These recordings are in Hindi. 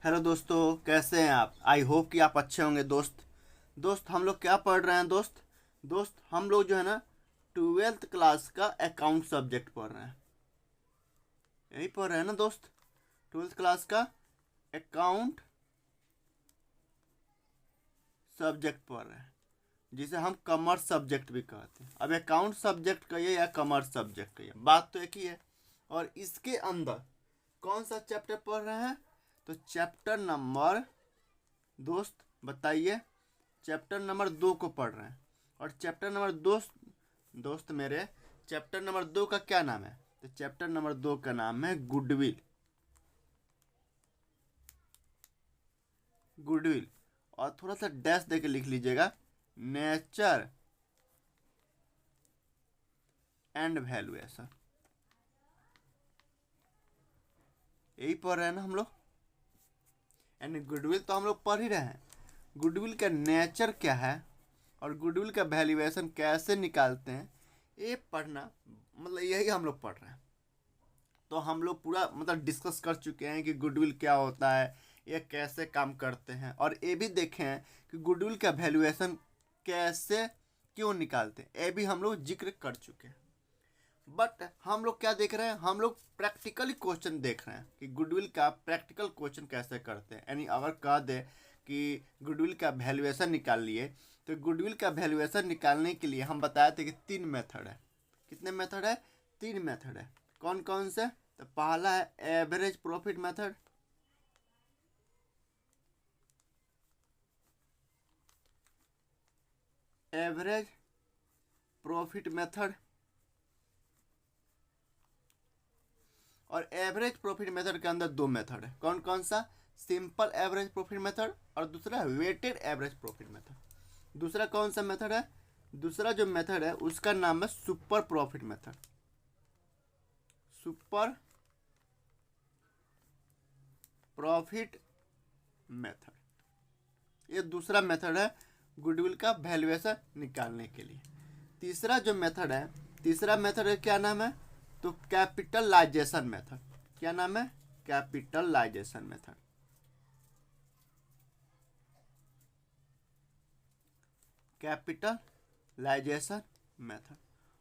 हेलो दोस्तों, कैसे हैं आप? आई होप कि आप अच्छे होंगे। दोस्त हम लोग क्या पढ़ रहे हैं दोस्त हम लोग जो है ना, ट्वेल्थ क्लास का अकाउंट सब्जेक्ट पढ़ रहे हैं। यही पढ़ रहे हैं ना दोस्त, ट्वेल्थ क्लास का अकाउंट सब्जेक्ट पढ़ रहे हैं, जिसे हम कॉमर्स सब्जेक्ट भी कहते हैं। अब अकाउंट सब्जेक्ट कहिए या कॉमर्स सब्जेक्ट कहिए, बात तो एक ही है। और इसके अंदर कौन सा चैप्टर पढ़ रहे हैं? तो चैप्टर नंबर, दोस्त बताइए, चैप्टर नंबर 2 को पढ़ रहे हैं। और चैप्टर नंबर दोस्त मेरे, चैप्टर नंबर 2 का क्या नाम है? तो चैप्टर नंबर 2 का नाम है गुडविल। गुडविल। और थोड़ा सा डैश देके लिख लीजिएगा, नेचर एंड वैल्यूएशन। यही पढ़ रहे हैं ना हम लोग। यानी गुडविल तो हम लोग पढ़ ही रहे हैं। गुडविल का नेचर क्या है और गुडविल का वैल्यूएशन कैसे निकालते हैं, ये पढ़ना, मतलब यही हम लोग पढ़ रहे हैं। तो हम लोग पूरा मतलब डिस्कस कर चुके हैं कि गुडविल क्या होता है, ये कैसे काम करते हैं, और ये भी देखे हैं कि गुडविल का वैल्यूएशन कैसे क्यों निकालते हैं, ये भी हम लोग जिक्र कर चुके हैं। बट हम लोग क्या देख रहे हैं? हम लोग प्रैक्टिकली क्वेश्चन देख रहे हैं कि गुडविल का प्रैक्टिकल क्वेश्चन कैसे करते हैं। यानी अगर कह दे कि गुडविल का वैल्यूएशन निकाल लिए, तो गुडविल का वैल्यूएशन निकालने के लिए हम बताए थे कि 3 मेथड है। कितने मेथड है? 3 मेथड है। कौन कौन से? तो पहला है average profit method, average profit method. और एवरेज प्रॉफिट मेथड के अंदर 2 मेथड है। कौन कौन सा? सिंपल एवरेज प्रॉफिट मेथड और दूसरा वेटेड एवरेज प्रॉफिट मेथड। दूसरा कौन सा मेथड है? दूसरा जो मेथड है उसका नाम है super profit method. Super profit method, ये दूसरा मेथड है गुडविल का वैल्यूएशन निकालने के लिए। तीसरा जो मेथड है, तीसरा मेथड है, क्या नाम है? तो कैपिटलाइजेशन मेथड। क्या नाम है? Capitalization method. Capitalization method.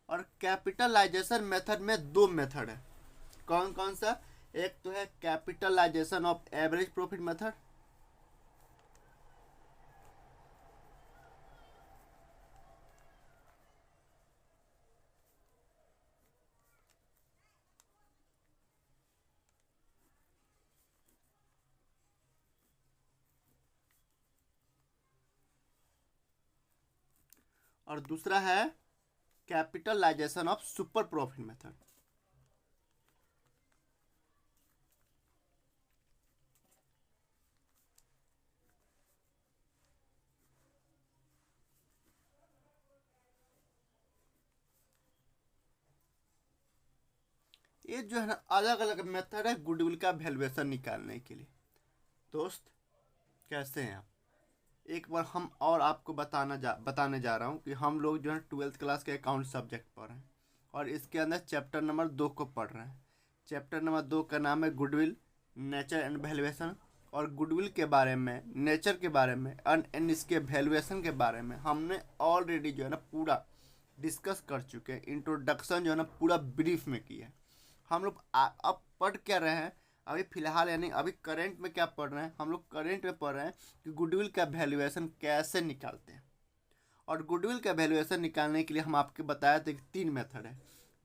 और कैपिटलाइजेशन मेथड में 2 मेथड है। कौन कौन सा? एक तो है capitalization of average profit method, और दूसरा है capitalization of super profit method. ये जो है ना, अलग अलग मेथड है गुडविल का वैल्यूएशन निकालने के लिए। दोस्त कैसे हैं आप? एक बार हम और आपको बताने जा रहा हूँ कि हम लोग जो है ट्वेल्थ क्लास के अकाउंट सब्जेक्ट पढ़ रहे हैं, और इसके अंदर चैप्टर नंबर 2 को पढ़ रहे हैं। चैप्टर नंबर 2 का नाम है गुडविल, नेचर एंड वैल्यूएशन। और गुडविल के बारे में, नेचर के बारे में एंड इसके वैल्यूएशन के बारे में हमने ऑलरेडी जो है ना पूरा डिस्कस कर चुके हैं। इंट्रोडक्शन जो है ना पूरा ब्रीफ में किया है। हम लोग अब पढ़ क्या रहे हैं अभी फिलहाल, यानी अभी करंट में क्या पढ़ रहे हैं? हम लोग करंट में पढ़ रहे हैं कि गुडविल का वैल्यूएशन कैसे निकालते हैं। और गुडविल का वैल्यूएशन निकालने के लिए हम आपके बताए थे कि 3 मेथड है।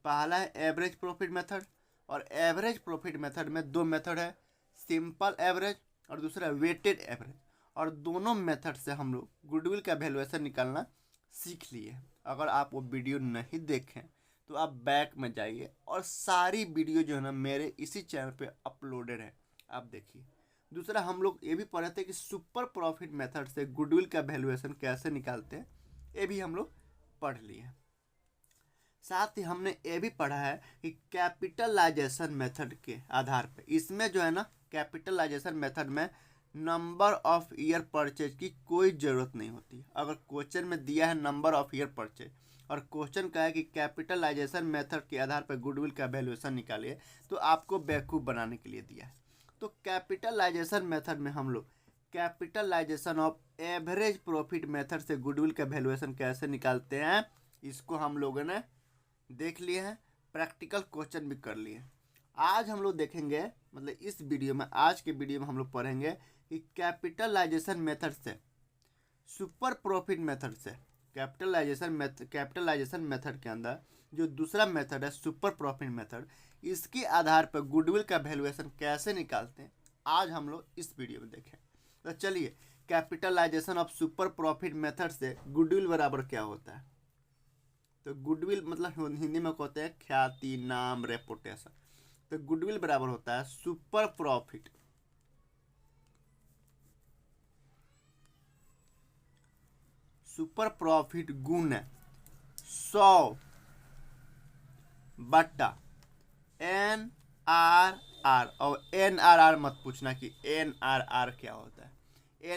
पहला है एवरेज प्रॉफिट मेथड, और एवरेज प्रॉफिट मेथड में 2 मेथड है, सिंपल एवरेज और दूसरा वेटेड एवरेज। और दोनों मेथड से हम लोग गुडविल का वैल्यूएशन निकालना सीख लिए। अगर आप वो वीडियो नहीं देखें तो आप बैक में जाइए, और सारी वीडियो जो है ना मेरे इसी चैनल पे अपलोडेड है, आप देखिए। दूसरा हम लोग ये भी पढ़े थे कि सुपर प्रॉफिट मेथड से गुडविल का वैल्यूएशन कैसे निकालते हैं, ये भी हम लोग पढ़ लिए। साथ ही हमने ये भी पढ़ा है कि कैपिटलाइजेशन मेथड के आधार पे, इसमें जो है ना कैपिटलाइजेशन मेथड में नंबर ऑफ ईयर परचेज की कोई ज़रूरत नहीं होती। अगर क्वेश्चन में दिया है नंबर ऑफ ईयर परचेज और क्वेश्चन का है कि कैपिटलाइजेशन मेथड के आधार पर गुडविल का वैल्यूएशन निकालिए, तो आपको बेवकूफ़ बनाने के लिए दिया है। तो कैपिटलाइजेशन मेथड में हम लोग capitalization of average profit method से गुडविल का वैल्यूएशन कैसे निकालते हैं, इसको हम लोगों ने देख लिए हैं, प्रैक्टिकल क्वेश्चन भी कर लिए। आज हम लोग देखेंगे, मतलब इस वीडियो में, आज के वीडियो में हम लोग पढ़ेंगे कि कैपिटलाइजेशन मेथड से सुपर प्रॉफिट मेथड से कैपिटलाइजेशन मेथड के अंदर जो दूसरा मेथड है सुपर प्रॉफिट मेथड, इसके आधार पर गुडविल का वैल्यूएशन कैसे निकालते हैं, आज हम लोग इस वीडियो में देखें। तो चलिए, capitalization of super profit method से गुडविल बराबर क्या होता है। तो गुडविल मतलब हिंदी में कहते हैं ख्याति, नाम, रेपुटेशन। तो गुडविल बराबर होता है सुपर प्रॉफिट गुण 100 बट्टा NRR। और NRR मत पूछना कि NRR क्या होता है।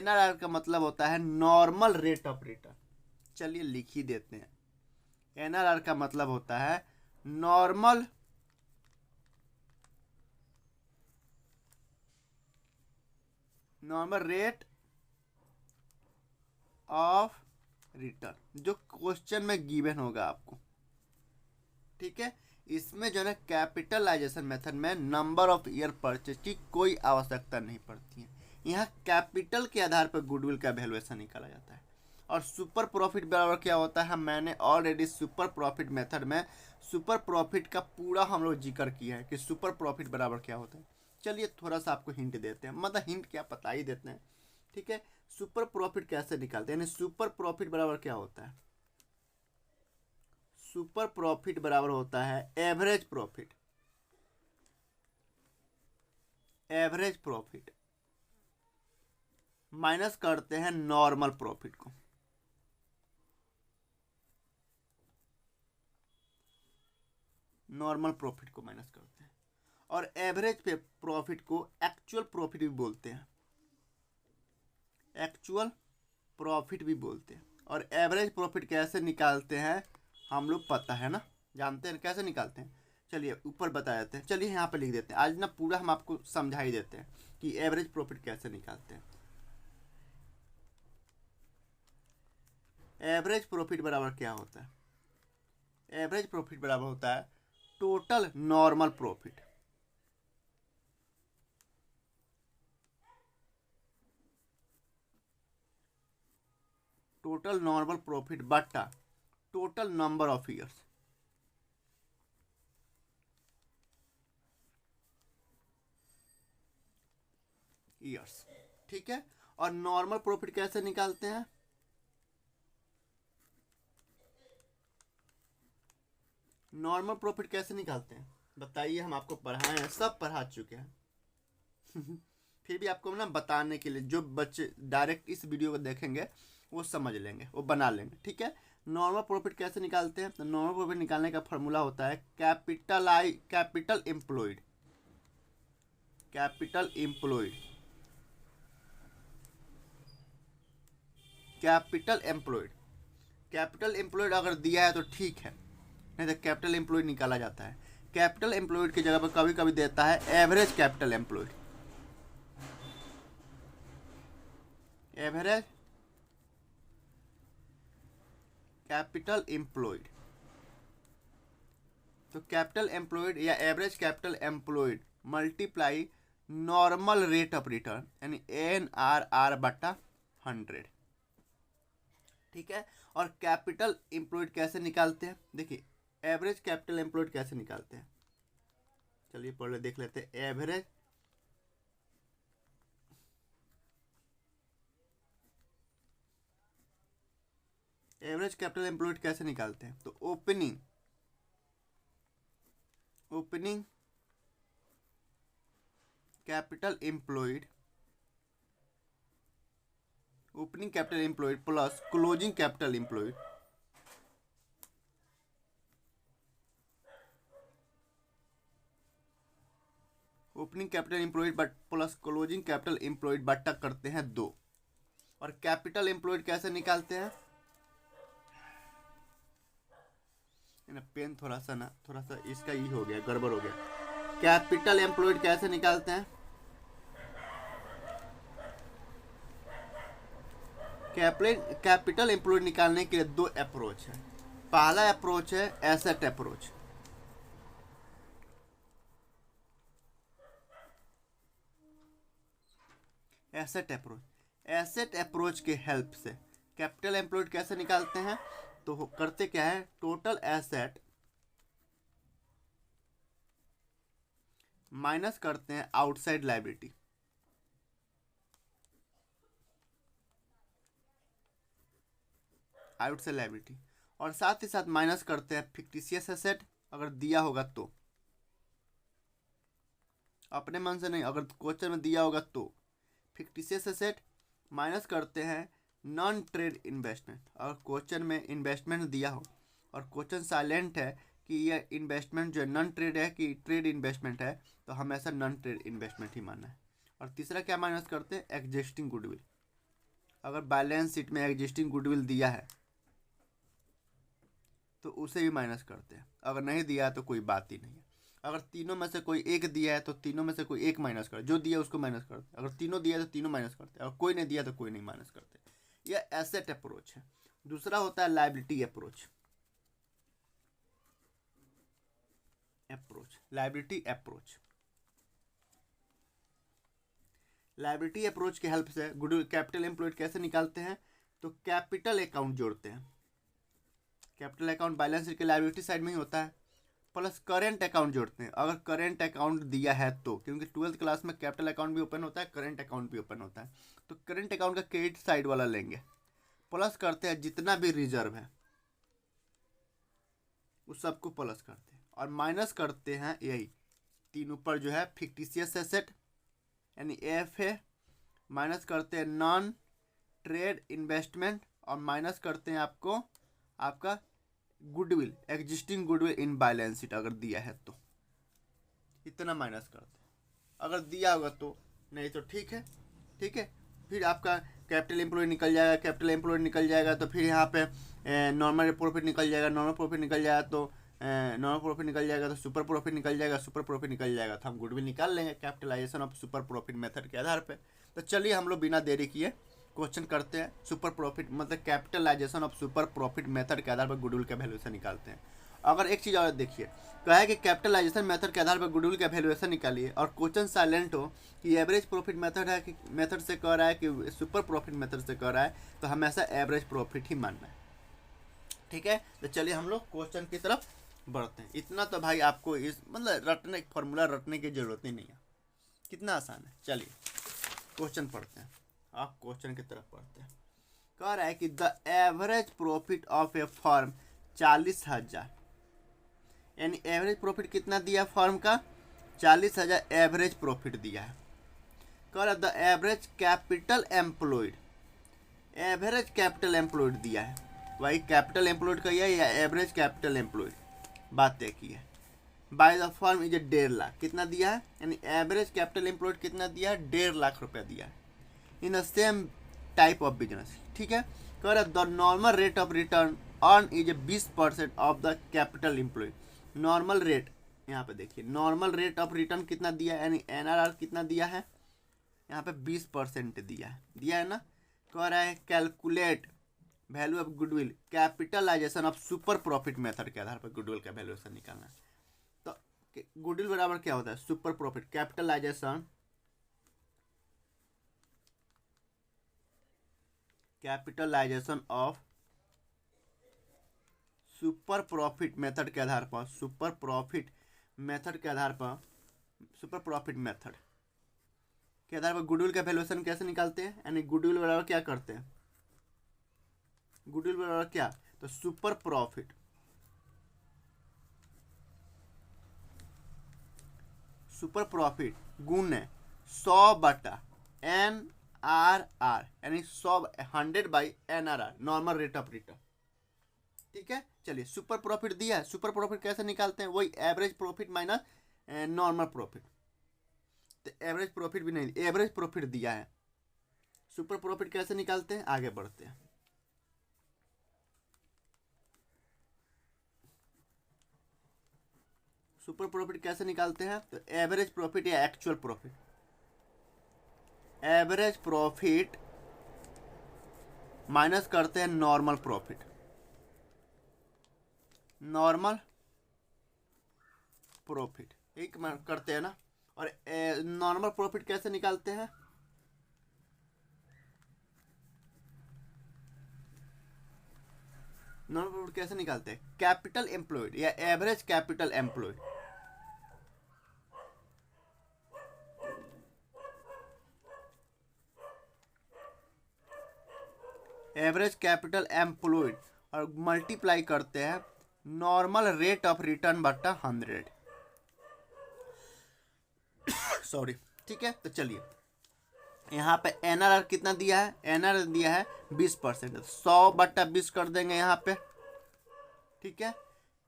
NRR का मतलब होता है नॉर्मल रेट ऑफ रिटर्न। चलिए लिख ही देते हैं। NRR का मतलब होता है नॉर्मल रेट ऑफ रिटर्न, जो क्वेश्चन में गिवन होगा आपको। ठीक है, इसमें जो है कैपिटलाइजेशन मेथड में नंबर ऑफ ईयर परचेज की कोई आवश्यकता नहीं पड़ती है। यहाँ कैपिटल के आधार पर गुडविल का वैल्यूएशन निकाला जाता है। और सुपर प्रॉफिट बराबर क्या होता है, मैंने ऑलरेडी सुपर प्रॉफिट मेथड में सुपर प्रॉफिट का पूरा हम लोग जिक्र किया है कि सुपर प्रॉफिट बराबर क्या होता है। चलिए थोड़ा सा आपको हिंट देते हैं, मतलब हिंट क्या बता ही देते हैं। ठीक है, सुपर प्रॉफिट कैसे निकालते हैं, यानी सुपर प्रॉफिट बराबर क्या होता है। सुपर प्रॉफिट बराबर होता है एवरेज प्रॉफिट माइनस करते हैं नॉर्मल प्रॉफिट को। माइनस करते हैं। और एवरेज पे प्रॉफिट को एक्चुअल प्रॉफिट भी बोलते हैं। और एवरेज प्रॉफिट कैसे निकालते हैं हम लोग पता है ना, जानते हैं कैसे निकालते हैं। चलिए ऊपर बता देते हैं। चलिए यहाँ पे लिख देते हैं। आज ना पूरा हम आपको समझा ही देते हैं कि एवरेज प्रॉफिट कैसे निकालते हैं। एवरेज प्रॉफिट बराबर क्या होता है। एवरेज प्रॉफिट बराबर होता है टोटल नॉर्मल प्रॉफिट बट्टा टोटल नंबर ऑफ ईयर्स। ठीक है, और नॉर्मल प्रॉफिट कैसे निकालते हैं। नॉर्मल प्रॉफिट कैसे निकालते हैं बताइए, हम आपको पढ़ाए हैं, सब पढ़ा चुके हैं। फिर भी आपको ना बताने के लिए, जो बच्चे डायरेक्ट इस वीडियो को देखेंगे वो समझ लेंगे, वो बना लेंगे। ठीक है, नॉर्मल प्रॉफिट कैसे निकालते हैं। तो नॉर्मल प्रॉफिट निकालने का फॉर्मूला होता है कैपिटल एम्प्लॉयड अगर दिया है तो ठीक है, नहीं तो कैपिटल एम्प्लॉयड निकाला जाता है। कैपिटल एम्प्लॉयड की जगह पर कभी कभी देता है एवरेज कैपिटल एम्प्लॉयड। तो कैपिटल एम्प्लॉयड या average capital employed multiply normal rate of return, यानी NRR बटा 100। ठीक है, और कैपिटल एम्प्लॉयड कैसे निकालते हैं, देखिए एवरेज कैपिटल एम्प्लॉयड कैसे निकालते हैं। चलिए पहले देख लेते हैं एवरेज कैपिटल एम्प्लॉयड कैसे निकालते हैं। तो opening capital employed plus closing capital employed plus closing capital employed बट्टा करते हैं 2। और कैपिटल एम्प्लॉयड कैसे निकालते हैं, पेन थोड़ा सा इसका ही हो गया, गड़बड़ हो गया। कैपिटल एम्प्लॉयड कैसे निकालते हैं, कैपिटल एम्प्लॉयड निकालने के लिए दो अप्रोच है। पहला अप्रोच है एसेट अप्रोच। एसेट अप्रोच के हेल्प से कैपिटल एम्प्लॉयड कैसे निकालते हैं, तो करते क्या है, टोटल एसेट माइनस करते हैं आउटसाइड लायबिलिटी। और साथ ही साथ माइनस करते हैं फिक्टिशियस एसेट, अगर दिया होगा तो, अपने मन से नहीं, अगर क्वेश्चन में दिया होगा तो। फिक्टिशियस एसेट माइनस करते हैं नॉन ट्रेड इन्वेस्टमेंट, अगर क्वेश्चन में इन्वेस्टमेंट दिया हो और क्वेश्चन साइलेंट है कि यह इन्वेस्टमेंट जो नॉन ट्रेड है कि ट्रेड इन्वेस्टमेंट है, तो हमेशा नॉन ट्रेड इन्वेस्टमेंट ही मानना है। और तीसरा क्या माइनस करते हैं, एग्जिस्टिंग गुडविल। अगर बैलेंस शीट में एग्जिस्टिंग गुडविल दिया है तो उसे भी माइनस करते हैं, अगर नहीं दिया है तो कोई बात ही नहीं है। अगर तीनों में से कोई एक दिया है तो तीनों में से कोई एक माइनस कर, जो दिया उसको माइनस करते। अगर तीनों दिया है तो तीनों माइनस करते, अगर कोई नहीं दिया तो कोई नहीं माइनस करते। यह एसेट अप्रोच है। दूसरा होता है लायबिलिटी अप्रोच। लायबिलिटी अप्रोच के हेल्प से गुडविल कैपिटल एम्प्लॉयड कैसे निकालते हैं, तो कैपिटल अकाउंट जोड़ते हैं। कैपिटल अकाउंट बैलेंस शीट के लायबिलिटी साइड में ही होता है, प्लस करेंट अकाउंट जोड़ते हैं अगर करेंट अकाउंट दिया है तो, क्योंकि 12th क्लास में कैपिटल अकाउंट भी ओपन होता है, करेंट अकाउंट भी ओपन होता है। तो करेंट अकाउंट का क्रेडिट साइड वाला लेंगे, प्लस करते हैं जितना भी रिजर्व है उस सबको प्लस करते हैं, और माइनस करते हैं यही तीन ऊपर जो है फिक्टिशियस एसेट यानी एफ है, माइनस करते हैं नॉन ट्रेड इन्वेस्टमेंट, और माइनस करते हैं आपका goodwill, existing goodwill in balance sheet अगर दिया है तो, इतना माइनस करते हैं। अगर दिया होगा तो, नहीं तो ठीक है। फिर आपका कैपिटल एम्प्लॉयड निकल जाएगा, तो फिर यहाँ पे नॉर्मल प्रॉफिट निकल जाएगा, तो सुपर प्रॉफिट निकल जाएगा, तो हम गुडविल निकाल लेंगे capitalization of super profit method के आधार पे। तो चलिए हम लोग बिना देरी किए क्वेश्चन करते हैं। सुपर प्रॉफिट मतलब capitalization of super profit method के आधार पर गुडविल का वैल्यूएशन निकालते हैं। अगर एक चीज़ और देखिए, कहा है कि कैपिटलाइजेशन मेथड के आधार पर गुडविल का वैल्यूएशन निकालिए, और क्वेश्चन साइलेंट हो कि एवरेज प्रॉफिट मेथड है कि मेथड से कह रहा है कि सुपर प्रॉफिट मेथड से कह रहा है, तो हमेशा एवरेज प्रॉफिट ही मानना है। ठीक है, तो चलिए हम लोग क्वेश्चन की तरफ बढ़ते हैं। इतना तो भाई आपको इस मतलब फॉर्मूला रटने की जरूरत ही नहीं है, कितना आसान है। चलिए क्वेश्चन पढ़ते हैं, आप क्वेश्चन की तरफ पढ़ते हैं। कह रहा है कि the average profit of A firm 40,000, यानी एवरेज प्रॉफिट कितना दिया फर्म का, 40,000 एवरेज प्रॉफिट दिया है। कह रहा है द एवरेज कैपिटल एम्प्लॉयड दिया है, वही कैपिटल एम्प्लॉयड का या एवरेज कैपिटल एम्प्लॉयड, बात तय की है। By the firm is 1.5 lakh, कितना दिया है, यानी एवरेज कैपिटल एम्प्लॉयड कितना दिया है, 1.5 लाख रुपया दिया है in the same type of business. ठीक है, कह रहा है the normal rate of return earn is 20% of the capital employed. Normal rate, यहाँ पे देखिए नॉर्मल रेट ऑफ रिटर्न कितना दिया है, यानी NRR कितना दिया है, यहाँ पे 20% दिया है ना। कह रहा है calculate value of goodwill capitalization of super profit method के आधार पर गुडविल का वैल्यूएशन निकालना है। तो गुडविल बराबर क्या होता है, super profit capitalization of super profit method के आधार पर सुपर प्रॉफिट मेथड के आधार पर गुडविल का वैल्यूएशन कैसे निकालते हैं, यानी गुडविल बराबर क्या करते हैं, गुडविल बराबर क्या, तो सुपर प्रॉफिट गुने 100/NRR, यानी 100/NRR normal rate of return. ठीक है, चलिए सुपर प्रॉफिट दिया है, सुपर प्रॉफिट कैसे निकालते हैं, वही average profit minus normal profit. तो एवरेज प्रॉफिट भी नहीं, एवरेज प्रॉफिट दिया है, सुपर प्रॉफिट कैसे निकालते हैं, आगे बढ़ते हैं। सुपर प्रॉफिट कैसे निकालते हैं, तो एवरेज प्रॉफिट या actual profit, average profit minus करते हैं नॉर्मल प्रॉफिट। नॉर्मल प्रॉफिट एक करते हैं ना। और नॉर्मल प्रॉफिट कैसे निकालते हैं? नॉर्मल प्रॉफिट कैसे निकालते हैं? कैपिटल एम्प्लॉयड या average capital employed. Average capital employed और मल्टीप्लाई करते हैं नॉर्मल रेट ऑफ रिटर्न बटा 100। सॉरी, ठीक है। तो चलिए यहाँ पे एनआरआर कितना दिया है? एनआरआर दिया है 20%, 100/20 कर देंगे यहाँ पे, ठीक है।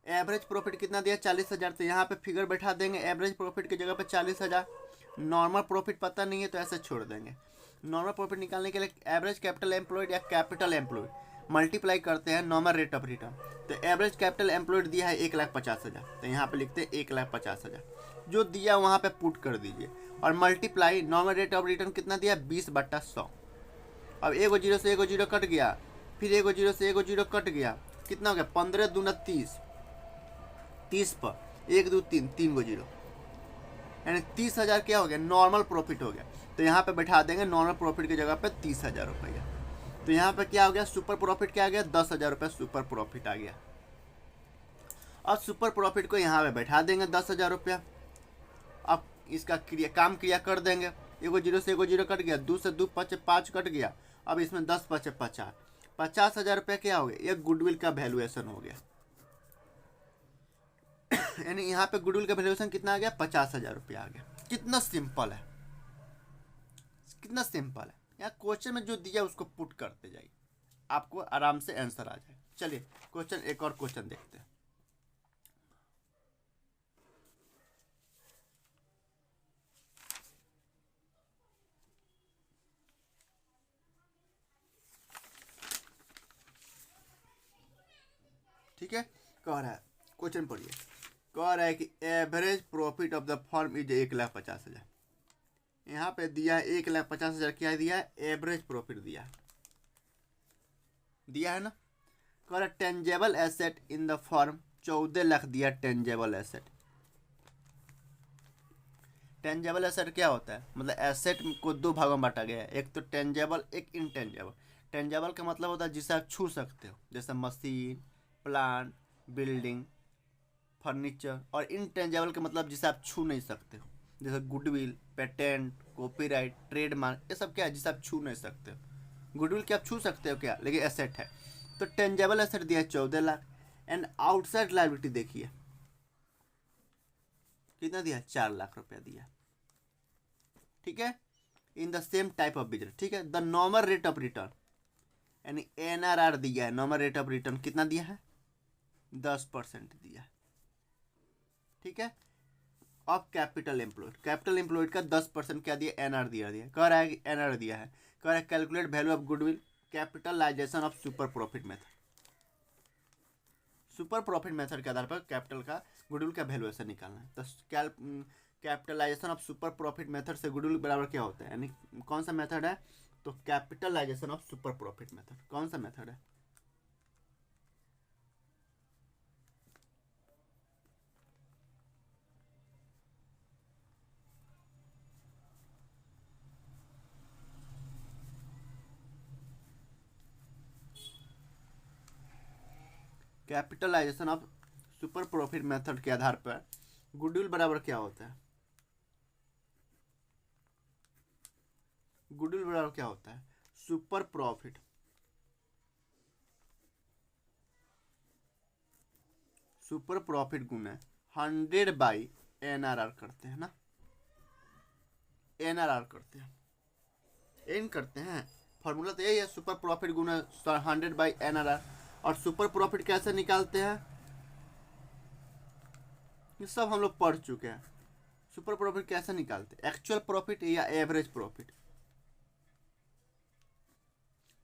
एवरेज प्रॉफिट कितना दिया? 40,000, तो यहाँ पे फिगर बैठा देंगे एवरेज प्रॉफिट की जगह पे 40,000। नॉर्मल प्रॉफिट पता नहीं है तो ऐसे छोड़ देंगे। नॉर्मल प्रॉफिट निकालने के लिए एवरेज कैपिटल एम्प्लॉयड या कैपिटल एम्प्लॉयड मल्टीप्लाई करते हैं नॉर्मल रेट ऑफ रिटर्न। तो एवरेज कैपिटल एम्प्लॉयड दिया है 1,50,000, तो यहाँ पे लिखते हैं 1,50,000। जो दिया वहाँ पे पुट कर दीजिए और multiply normal rate of return कितना दिया? 20/100। अब एगो जीरो से एगो जीरो कट गया, फिर एगो जीरो से एगो जीरो कट गया, कितना हो गया? 15 दूना 30, 30 पर 1 2 3, 3 गो जीरो, यानी 30,000 क्या हो गया? नॉर्मल प्रॉफिट हो गया। तो यहाँ पे बैठा देंगे नॉर्मल प्रॉफिट की जगह पे 30,000 रुपया। तो यहाँ पे क्या हो गया? सुपर प्रॉफिट क्या आ गया? 10,000 रुपये सुपर प्रॉफिट आ गया। अब सुपर प्रॉफिट को यहाँ पे बैठा देंगे 10,000 रुपया। अब इसका काम क्रिया कर देंगे। एगो जीरो से एगो जीरो कट गया, 2 से 2 5 5 कट गया। अब इसमें 10 5 50, 50,000 रुपया क्या हो गया? एक गुडविल का वैल्यूएशन हो गया। यानी यहाँ पे गुडविल का वैल्यूएशन कितना आ गया? 50,000 रुपया आ गया। कितना सिंपल है, कितना सिंपल है। यहाँ क्वेश्चन में जो दिया उसको पुट करते जाइए, आपको आराम से आंसर आ जाए। चलिए क्वेश्चन, एक और क्वेश्चन देखते हैं। ठीक है, कह रहा है, क्वेश्चन पढ़िए। कह रहा है कि average profit of the firm is 1,50,000। यहाँ पे दिया है 1,50,000, क्या दिया है? एवरेज प्रॉफिट दिया है ना। कह रहा tangible asset in the firm 14 lakh दिया। टेंजेबल एसेट, टेंजेबल एसेट क्या होता है? मतलब एसेट को दो भागों में बांटा गया है, एक तो टेंजेबल, एक इनटेंजेबल। टेंजेबल का मतलब होता है जिसे आप छू सकते हो, जैसे मशीन, प्लांट, बिल्डिंग, फर्नीचर। और इनटेंजेबल का मतलब जिसे आप छू नहीं सकते हो, जैसे गुडविल, पेटेंट, कॉपीराइट, ट्रेडमार्क, ये सब क्या है? जिसे आप छू नहीं सकते हो। गुडविल क्या आप छू सकते हो क्या? लेकिन एसेट है। तो टेंजेबल एसेट दिया है 14 लाख। एंड आउटसाइड लायबिलिटी देखिए कितना दिया? 4 लाख रुपया दिया, ठीक है। In the same type of business, ठीक है। The normal rate of return यानी एनआरआर दिया है। नॉर्मल रेट ऑफ रिटर्न कितना दिया है? 10% दिया है, ठीक है। Of capital employed, capital employed का 10% क्या दिया? एनआर दिया कह रहा है कि एनआर दिया है। कह रहा है calculate value of goodwill, capitalization of super profit method. Super profit method के आधार पर कैपिटल का, गुडविल का वैल्यूएशन निकालना है। तो capitalization of super profit method से गुडविल बराबर क्या होता है? यानी कौन सा मेथड है? तो capitalization of super profit method कौन सा मेथड है? Capitalization of super profit method के आधार पर गुडविल बराबर क्या होता है? गुडविल बराबर क्या होता है? सुपर प्रॉफिट, सुपर प्रॉफिट गुना 100/NRR करते हैं ना। NRR करते हैं, एन करते हैं। फॉर्मूला तो यही है, सुपर प्रॉफिट गुना 100/NRR। और सुपर प्रॉफिट कैसे निकालते हैं ये सब हम लोग पढ़ चुके हैं। सुपर प्रॉफिट कैसे निकालते हैं? एक्चुअल प्रॉफिट या एवरेज प्रॉफिट।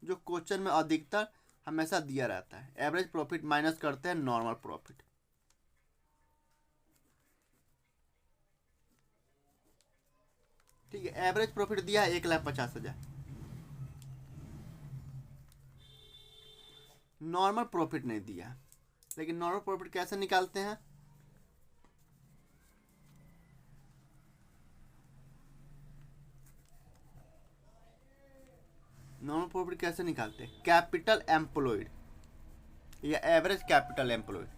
जो क्वेश्चन में अधिकतर हमेशा दिया रहता है, एवरेज प्रॉफिट माइनस करते हैं नॉर्मल प्रॉफिट। ठीक है, एवरेज प्रॉफिट दिया है 1,50,000। नॉर्मल प्रॉफिट नहीं दिया है। लेकिन नॉर्मल प्रॉफिट कैसे निकालते हैं? नॉर्मल प्रॉफिट कैसे निकालते हैं? कैपिटल एम्प्लॉयड या average capital employed,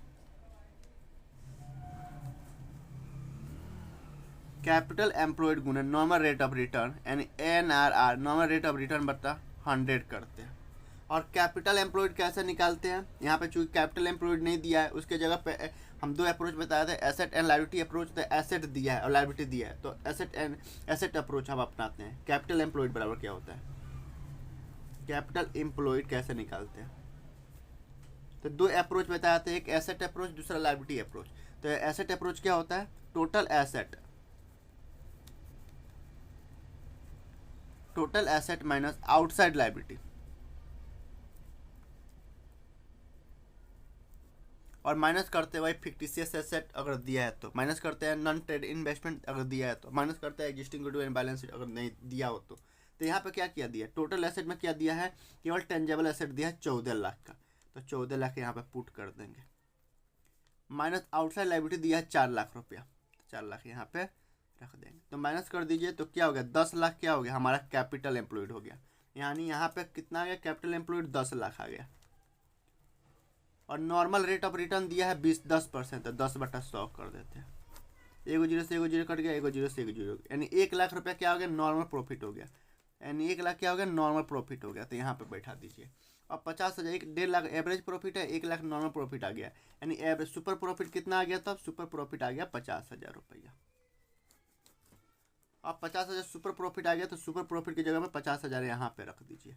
capital employed Guna normal rate of return यानी NRR, normal rate of return बटा 100 करते हैं। और कैपिटल एम्प्लॉयड कैसे निकालते हैं? यहाँ पे चूंकि कैपिटल एम्प्लॉयड नहीं दिया है, उसके जगह पे हम दो अप्रोच बताए थे, एसेट एंड लायबिलिटी अप्रोच। तो एसेट दिया है और लायबिलिटी दिया है, तो एसेट अप्रोच हम अपनाते हैं। कैपिटल एम्प्लॉयड बराबर क्या होता है? कैपिटल एम्प्लॉयड कैसे निकालते हैं? तो दो अप्रोच बताए थे, एक एसेट अप्रोच, दूसरा लायबिलिटी अप्रोच। तो एसेट अप्रोच क्या होता है? Total asset minus outside liability, और माइनस करते हैं भाई फिक्टिशियस एसेट अगर दिया है तो, माइनस करते हैं नॉन ट्रेड इन्वेस्टमेंट अगर दिया है तो, माइनस करते हैं existing goodwill and balance sheet अगर नहीं दिया हो तो। यहाँ पे क्या किया दिया? टोटल एसेट में क्या दिया है? केवल टेंजेबल एसेट दिया है 14 लाख का, तो 14 लाख यहाँ पे पुट कर देंगे। माइनस आउटसाइड लायबिलिटी दिया है 4 लाख रुपया, 4 लाख यहाँ पे रख देंगे। तो माइनस कर दीजिए तो क्या हो गया? 10 लाख क्या हो गया? हमारा कैपिटल एम्प्लॉयड हो गया। यानी यहाँ पे कितना आ गया? कैपिटल एम्प्लॉयड 10 लाख आ गया। और नॉर्मल रेट ऑफ रिटर्न दिया है 10%, तो 10/100 कर देते हैं। एगो जीरो से एगो जीरो कट गया, एगो जीरो से एगो जीरो, यानी 1 लाख रुपया क्या हो गया? नॉर्मल प्रॉफिट हो गया। यानी 1 लाख क्या हो गया? नॉर्मल प्रॉफिट हो गया। तो यहाँ पे बैठा दीजिए। अब 50,000, 1.5 लाख एवरेज प्रॉफिट है, 1 लाख नॉर्मल प्रॉफिट आ गया। यानी एवरेज सुपर प्रॉफिट कितना आ गया? तब सुपर प्रॉफिट आ गया 50,000 रुपया। अब 50,000 सुपर प्रॉफिट आ गया, तो सुपर प्रॉफिट की जगह में 50,000 यहाँ पे रख दीजिए।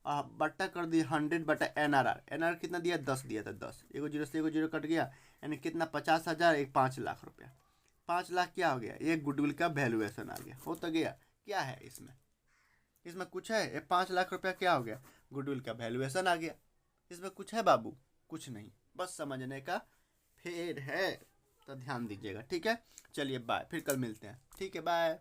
बट्टा कर दिए 100/NRR। NRR कितना दिया? 10 दिया था, 10। एगो जीरो से एगो जीरो कट गया, यानी कितना? 50,000, एक 5 लाख रुपया। 5 लाख क्या हो गया? ये गुडविल का वैल्यूएशन आ गया। हो तो गया। क्या है इसमें कुछ है? ये 5 लाख रुपया क्या हो गया? गुडविल का वैल्यूएशन आ गया। इसमें कुछ है बाबू? कुछ नहीं, बस समझने का फेर है। तो ध्यान दीजिएगा, ठीक है। चलिए बाय, फिर कल मिलते हैं। ठीक है, बाय।